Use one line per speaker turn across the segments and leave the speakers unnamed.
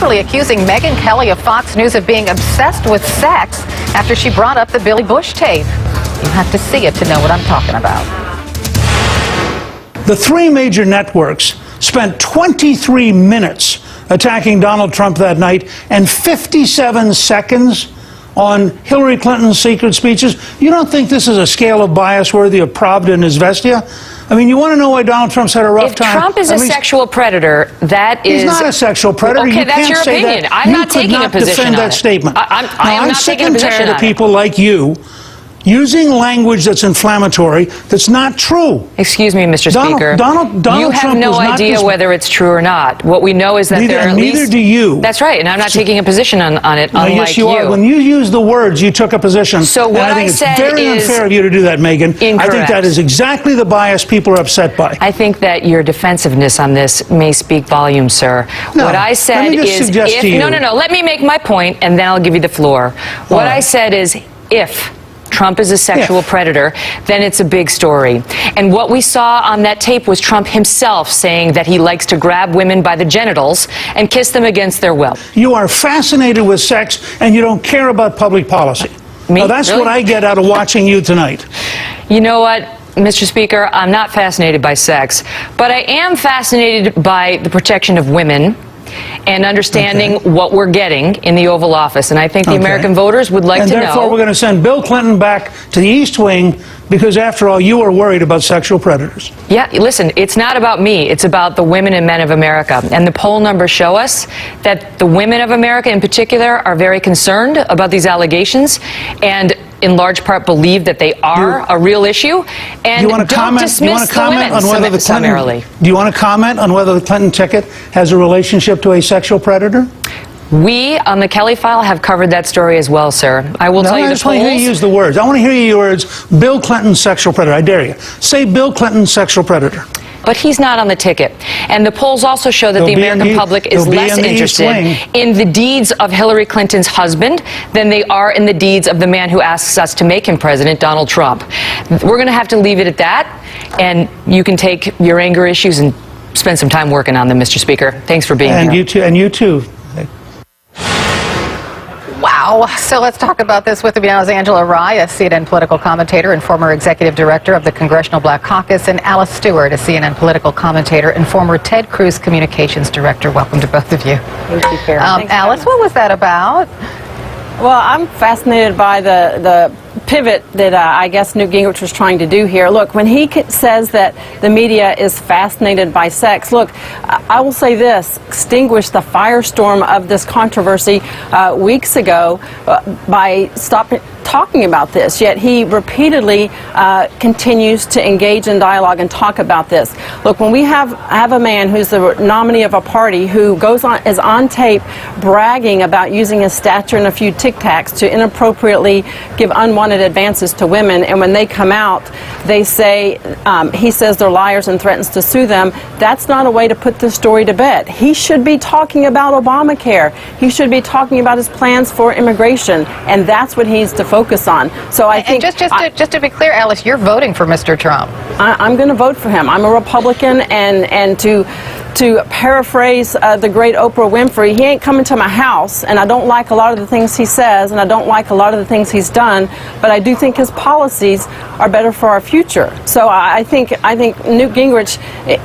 angrily accusing Megyn Kelly of Fox News of being obsessed with sex after she brought up the Billy Bush tape. You have to see it to know what I'm talking about.
The three major networks spent 23 minutes attacking Donald Trump that night and 57 seconds on Hillary Clinton's secret speeches. You don't think this is a scale of bias worthy of Pravda and Izvestia? I mean, you want to know why Donald Trump's had a rough time?
If Trump is a sexual predator, that is...
He's not a sexual predator.
Okay,
you
that's your opinion. I'm not taking a position on it.
You could not defend that statement.
I'm
sick and tired of people like you using language that's inflammatory, that's not true.
Excuse me, Mr. Speaker.
Donald
you have
Trump
no idea whether it's true or not. What we know is that there are at least...
Neither do you.
That's right, and I'm not taking a position on it, unlike
yes, you are. When you use the words, you took a position.
So what
I think
said
it's very unfair of you to do that, Megan.
Incorrect.
I think that is exactly the bias people are upset by.
I think that your defensiveness on this may speak volumes, sir.
No,
what I said
let me just
is
suggest
if...
to you.
No. Let me make my point, and then I'll give you the floor. What I said is if Trump is a sexual predator, then it's a big story. And what we saw on that tape was Trump himself saying that he likes to grab women by the genitals and kiss them against their will.
You are fascinated with sex, and you don't care about public policy.
Me?
Now, that's
Really?
what I get out of watching you tonight.
You know what, Mr. Speaker, I'm not fascinated by sex, but I am fascinated by the protection of women and understanding what we're getting in the Oval Office. And I think the American voters would like to know.
And therefore, we're going to send Bill Clinton back to the East Wing because, after all, you are worried about sexual predators.
Yeah, listen, it's not about me. It's about the women and men of America. And the poll numbers show us that the women of America in particular are very concerned about these allegations and in large part believe that they are a real issue, and don't dismiss the women summarily.
Do you want to comment on whether the Clinton ticket has a relationship to a sexual predator?
We, on the Kelly File, have covered that story as well, sir. I will tell you the polls.
I just want to hear you use the words. I want to hear you use the words, Bill Clinton, sexual predator. I dare you. Say Bill Clinton, sexual predator.
But he's not on the ticket. And the polls also show that the American public is less interested in the deeds of Hillary Clinton's husband than they are in the deeds of the man who asks us to make him president, Donald Trump. We're going to have to leave it at that, and you can take your anger issues and spend some time working on them, Mr. Speaker. Thanks for being here.
And you too.
Wow. So let's talk about this with me now is Angela Rye, a CNN political commentator and former executive director of the Congressional Black Caucus, and Alice Stewart, a CNN political commentator and former Ted Cruz communications director. Welcome to both of you.
Thank you, Karen.
Alice, what was that about?
Well, I'm fascinated by the pivot that I guess Newt Gingrich was trying to do here. Look, when he says that the media is fascinated by sex, look, I will say this, extinguished the firestorm of this controversy weeks ago by stopping talking about this, yet he repeatedly continues to engage in dialogue and talk about this. Look, when we have a man who's the nominee of a party who is on tape bragging about using his stature and a few Tic Tacs to inappropriately give unwanted advances to women, and when they come out, they say, he says they're liars and threatens to sue them, that's not a way to put this story to bed. He should be talking about Obamacare. He should be talking about his plans for immigration, and that's what he needs to focus on. So I think...
And just to be clear, Alice, you're voting for Mr. Trump.
I'm going to vote for him. I'm a Republican, and to paraphrase the great Oprah Winfrey, he ain't coming to my house, and I don't like a lot of the things he says, and I don't like a lot of the things he's done, but I do think his policies are better for our future. So I think Newt Gingrich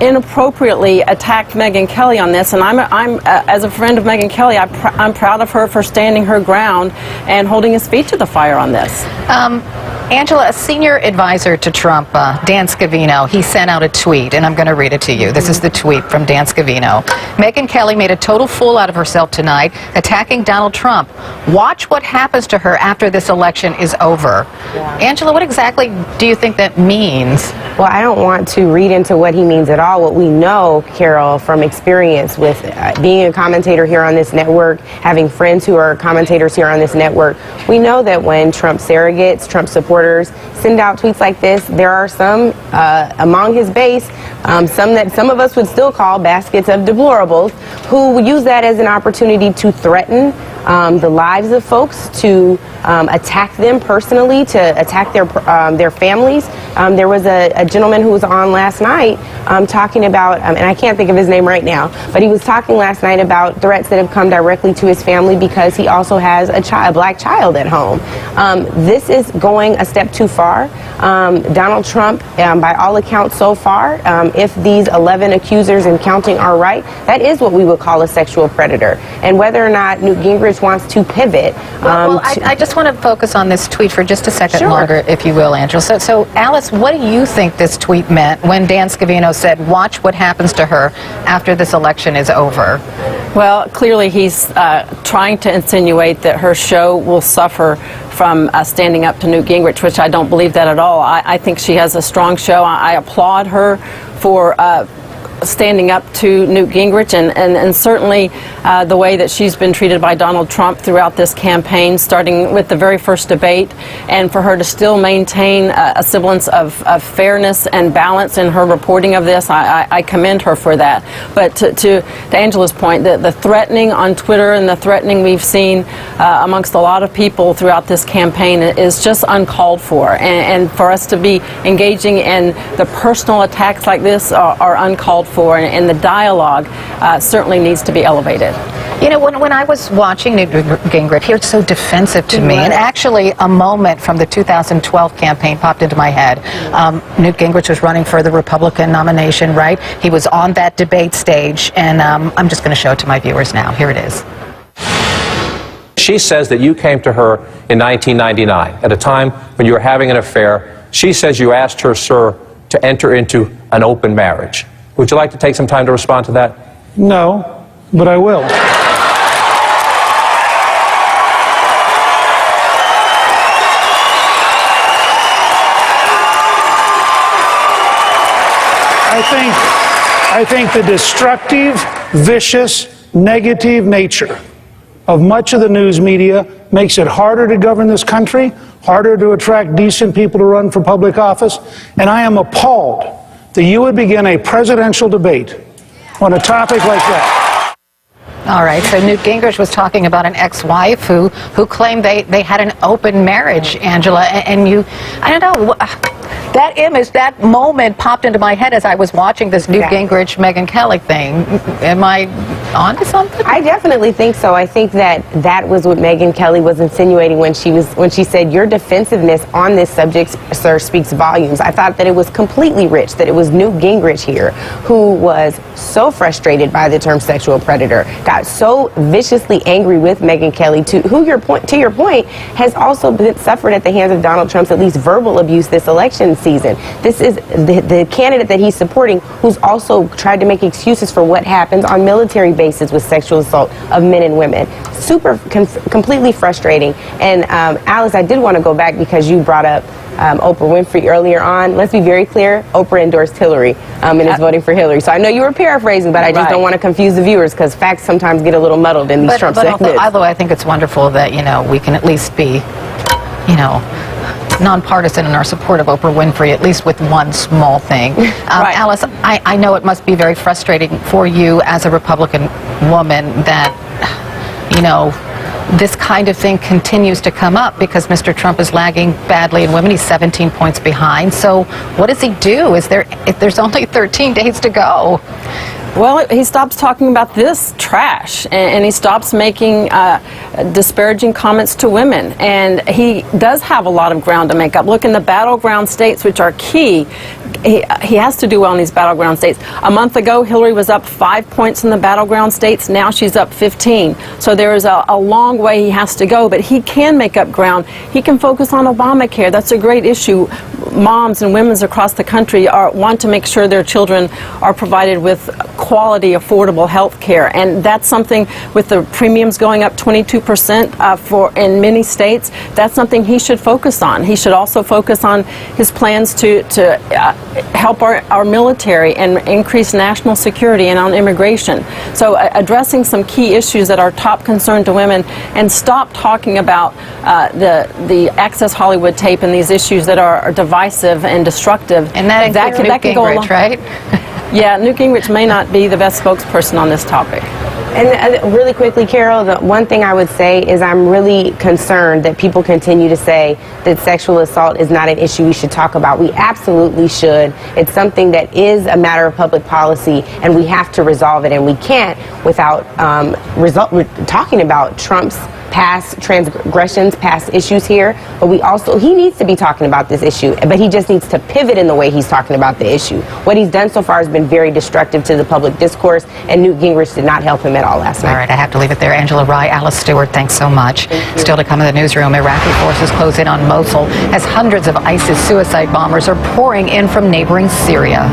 inappropriately attacked Megyn Kelly on this, and I'm as a friend of Megyn Kelly, I'm proud of her for standing her ground and holding his feet to the fire on this.
Angela, a senior advisor to Trump, Dan Scavino, he sent out a tweet, and I'm going to read it to you. This is the tweet from Dan Scavino. Megyn Kelly made a total fool out of herself tonight, attacking Donald Trump. Watch what happens to her after this election is over. Yeah. Angela, what exactly do you think that means?
Well, I don't want to read into what he means at all. What we know, Carol, from experience with being a commentator here on this network, having friends who are commentators here on this network, we know that when Trump surrogates, Trump supporters send out tweets like this, there are some among his base, some that some of us would still call baskets of deplorables, who would use that as an opportunity to threaten the lives of folks, to attack them personally, to attack their families, There was a gentleman who was on last night talking about, and I can't think of his name right now, but he was talking last night about threats that have come directly to his family because he also has a black child at home. This is going a step too far. Donald Trump, by all accounts so far, if these 11 accusers and counting are right, that is what we would call a sexual predator. And whether or not Newt Gingrich wants to pivot.
I just want to focus on this tweet for just a second
Sure.
longer, if you will, Angela. So, Alice, what do you think this tweet meant when Dan Scavino said, watch what happens to her after this election is over?
Well, clearly he's trying to insinuate that her show will suffer from standing up to Newt Gingrich, which I don't believe that at all. I think she has a strong show. I applaud her for standing up to Newt Gingrich and certainly the way that she's been treated by Donald Trump throughout this campaign, starting with the very first debate, and for her to still maintain a semblance of fairness and balance in her reporting of this, I commend her for that. But to Angela's point, the threatening on Twitter and the threatening we've seen amongst a lot of people throughout this campaign is just uncalled for, and for us to be engaging in the personal attacks like this are uncalled for, and the dialogue certainly needs to be elevated.
You know, when I was watching Newt Gingrich, he was so defensive to me. And actually, a moment from the 2012 campaign popped into my head. Newt Gingrich was running for the Republican nomination, right? He was on that debate stage, and I'm just going to show it to my viewers now. Here it is.
She says that you came to her in 1999, at a time when you were having an affair. She says you asked her, sir, to enter into an open marriage. Would you like to take some time to respond to that?
No, but I will. I think the destructive, vicious, negative nature of much of the news media makes it harder to govern this country, harder to attract decent people to run for public office, and I am appalled that you would begin a presidential debate on a topic like that.
All right, so Newt Gingrich was talking about an ex-wife who claimed they had an open marriage, Angela, and you, I don't know, that image, that moment popped into my head as I was watching this Newt Gingrich, Megyn Kelly thing. Am I onto something?
I definitely think so. I think that was what Megyn Kelly was insinuating when she said your defensiveness on this subject, sir, speaks volumes. I thought that it was completely rich, that it was Newt Gingrich here who was so frustrated by the term sexual predator, got so viciously angry with Megyn Kelly, to your point, has also suffered at the hands of Donald Trump's at least verbal abuse this election season. This is the candidate that he's supporting who's also tried to make excuses for what happens on military bases with sexual assault of men and women. Completely frustrating. And Alice, I did want to go back because you brought up Oprah Winfrey earlier on. Let's be very clear, Oprah endorsed Hillary and is voting for Hillary. So I know you were paraphrasing, but I just don't want to confuse the viewers because facts sometimes get a little muddled in these Trump segments.
Although I think it's wonderful that, we can at least be, nonpartisan in our support of Oprah Winfrey, at least with one small thing. Alice, I know it must be very frustrating for you as a Republican woman that, this kind of thing continues to come up because Mr. Trump is lagging badly in women. He's 17 points behind. So what does he do? If there's only 13 days to go?
Well, he stops talking about this trash, and he stops making disparaging comments to women. And he does have a lot of ground to make up. Look, in the battleground states, which are key, he has to do well in these battleground states. A month ago, Hillary was up 5 points in the battleground states. Now she's up 15. So there is a long way he has to go, but he can make up ground. He can focus on Obamacare. That's a great issue. Moms and women across the country want to make sure their children are provided with quality, affordable health care. And that's something, with the premiums going up 22% in many states, that's something he should focus on. He should also focus on his plans to help our military and increase national security and on immigration. So addressing some key issues that are top concern to women, and stop talking about the Access Hollywood tape and these issues that are divisive and destructive.
And that includes Newt Gingrich, right?
Yeah, Newt Gingrich may not be the best spokesperson on this topic.
And really quickly, Carol, the one thing I would say is I'm really concerned that people continue to say that sexual assault is not an issue we should talk about. We absolutely should. It's something that is a matter of public policy, and we have to resolve it. And we can't without talking about Trump's past transgressions, past issues here, but he needs to be talking about this issue, but he just needs to pivot in the way he's talking about the issue. What he's done so far has been very destructive to the public discourse, and Newt Gingrich did not help him at all last night.
All right, I have to leave it there. Angela Rye, Alice Stewart, thanks so much. Still to come in the newsroom, Iraqi forces close in on Mosul as hundreds of ISIS suicide bombers are pouring in from neighboring Syria.